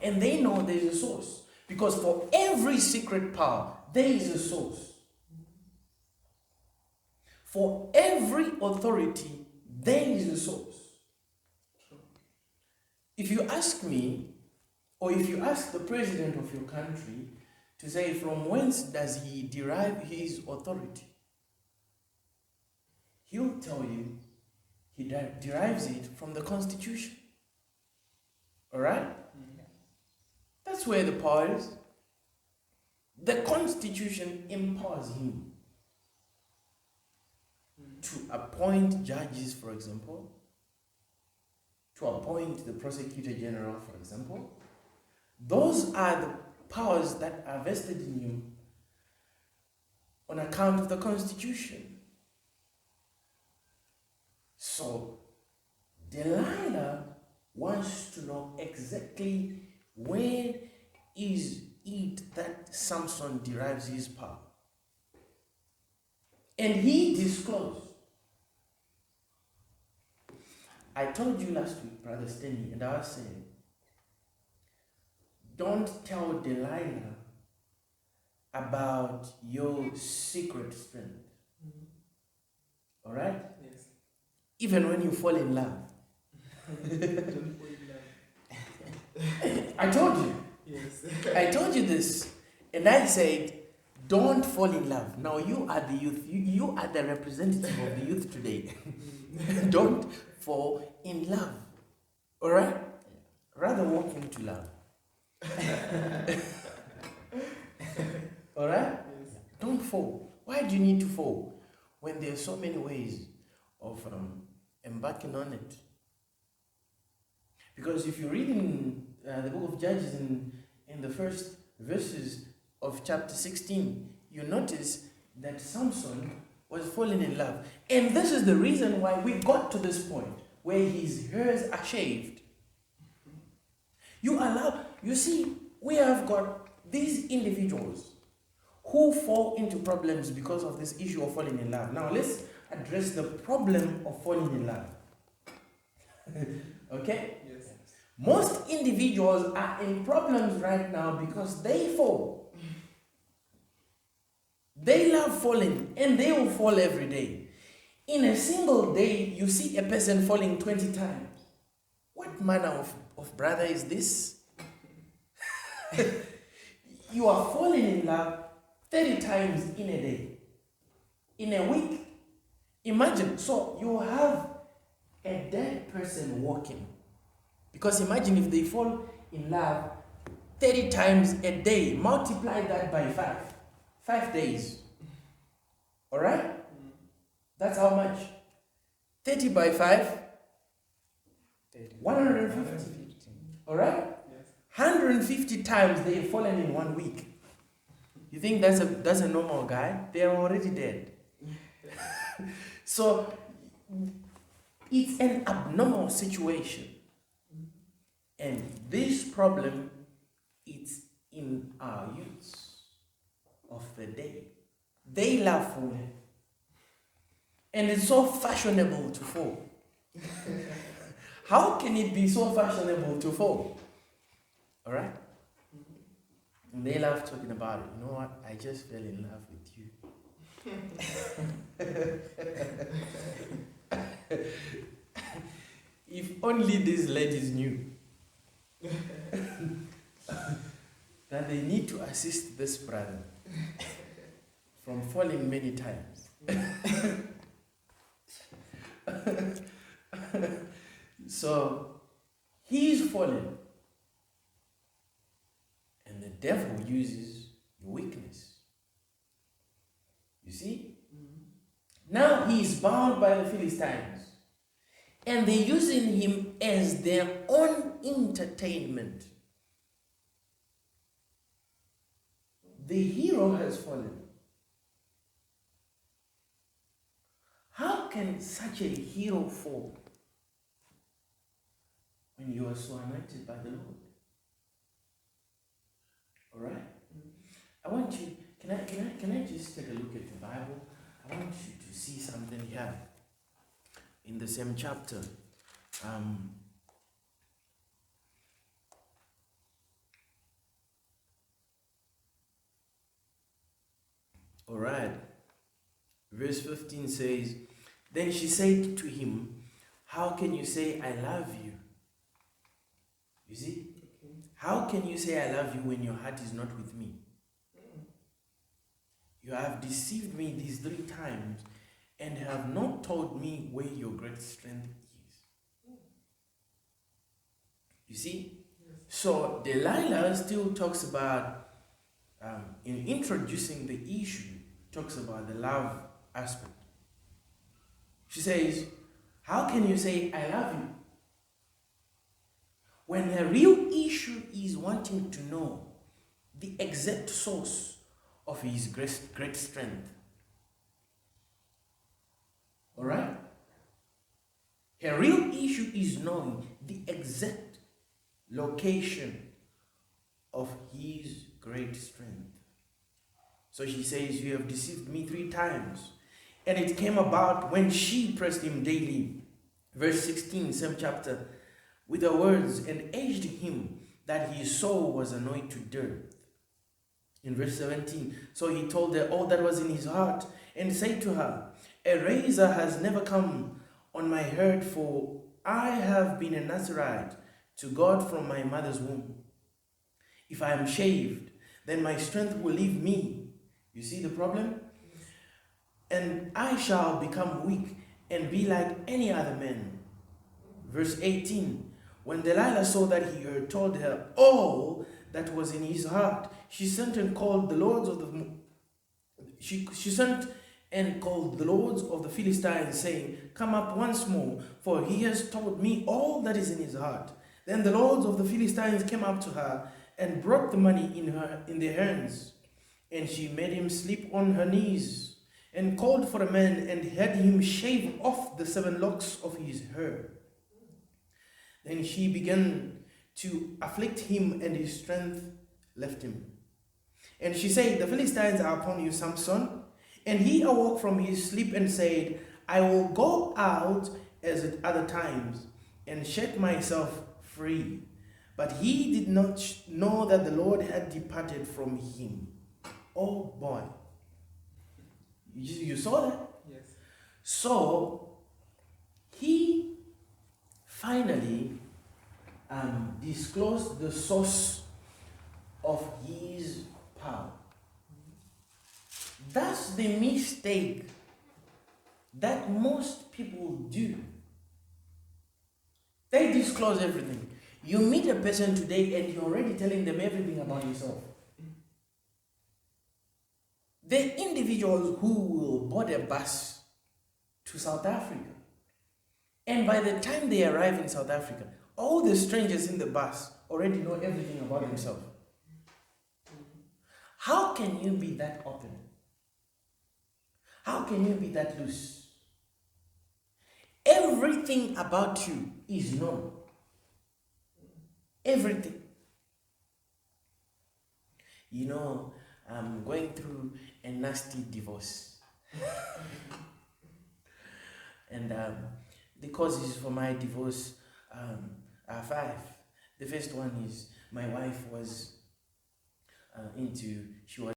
and they know there is a source. Because for every secret power, there is a source. For every authority, there is a source. If you ask me, or if you ask the president of your country to say from whence does he derive his authority, he'll tell you he derives it from the Constitution. Alright? That's where the power is. The Constitution empowers him to appoint judges, for example, to appoint the prosecutor general, for example. Those are the powers that are vested in you on account of the Constitution. So, Delilah wants to know exactly where is it that Samson derives his power. And he disclosed. I told you last week, Brother Stanley, and I was saying, don't tell Delilah about your secret strength. All right? Yes. Even when you fall in love. Don't fall in love. I told you. Yes. I told you this. And I said, don't fall in love. Now you are the youth. You are the representative of the youth today. Don't fall in love. All right? Rather walk into love. All right? Yes. Don't fall. Why do you need to fall when there are so many ways of embarking on it? Because if you read in the book of Judges in the first verses of chapter 16, you notice that Samson was falling in love. And this is the reason why we got to this point where his hairs are shaved. You see, we have got these individuals who fall into problems because of this issue of falling in love. Now let's address the problem of falling in love. Okay? Yes. Most individuals are in problems right now because they fall. They love falling and they will fall every day. In a single day, you see a person falling 20 times. What manner of brother is this? You are falling in love 30 times in a day. In a week. Imagine, so you have a dead person walking. Because imagine if they fall in love 30 times a day, multiply that by 5. 5 days. Alright? That's how much? 30 by 5? 150. Alright? Yes. 150 times they have fallen in 1 week. You think that's a normal guy? They are already dead. So, it's an abnormal situation. And this problem, it's in our youths of the day. They love falling. And it's so fashionable to fall. How can it be so fashionable to fall? Alright? And they love talking about it. You know what? I just fell in love with you. If only these ladies knew that they need to assist this brother from falling many times. So he's fallen, and the devil uses your weakness. You see? Now he is bound by the Philistines, and they're using him as their own entertainment. The hero has fallen. How can such a hero fall when you are so anointed by the Lord? All right? I want you, can I just take a look at the Bible? I want you to see something here in the same chapter. Alright. Verse 15 says, then she said to him, how can you say I love you? You see? Okay. How can you say I love you when your heart is not with me? You have deceived me these 3 times and have not told me where your great strength is. You see? Yes. So Delilah still talks about, in introducing the issue, talks about the love aspect. She says, how can you say I love you when her real issue is wanting to know the exact source of his great strength? Alright? Her real issue is knowing the exact location of his great strength. So she says, you have deceived me 3 times. And it came about when she pressed him daily, verse 16, same chapter, with the words, and urged him that his soul was annoyed to death. In verse 17, so he told her all that was in his heart, and said to her, a razor has never come on my head, for I have been a Nazarite to God from my mother's womb. If I am shaved, then my strength will leave me. You see the problem? And I shall become weak and be like any other man. Verse 18, when Delilah saw that he had told her all that was in his heart, she sent and called the lords of the she sent and called the lords of the Philistines, saying, come up once more, for he has told me all that is in his heart. Then the lords of the Philistines came up to her and brought the money in their hands, and she made him sleep on her knees, and called for a man, and had him shave off the 7 locks of his hair. Then she began to afflict him, and his strength left him. And she said, the Philistines are upon you, Samson. And he awoke from his sleep and said, I will go out as at other times, and shake myself free. But he did not know that the Lord had departed from him. Oh boy. You saw that? Yes. So, he finally disclosed the source of his power. That's the mistake that most people do. They disclose everything. You meet a person today and you're already telling them everything about yourself. The individuals who will board a bus to South Africa, and by the time they arrive in South Africa, all the strangers in the bus already know everything about themselves. How can you be that open? How can you be that loose? Everything about you is known. Everything. You know, I'm going through a nasty divorce. And the causes for my divorce are 5. The first one is my wife was she was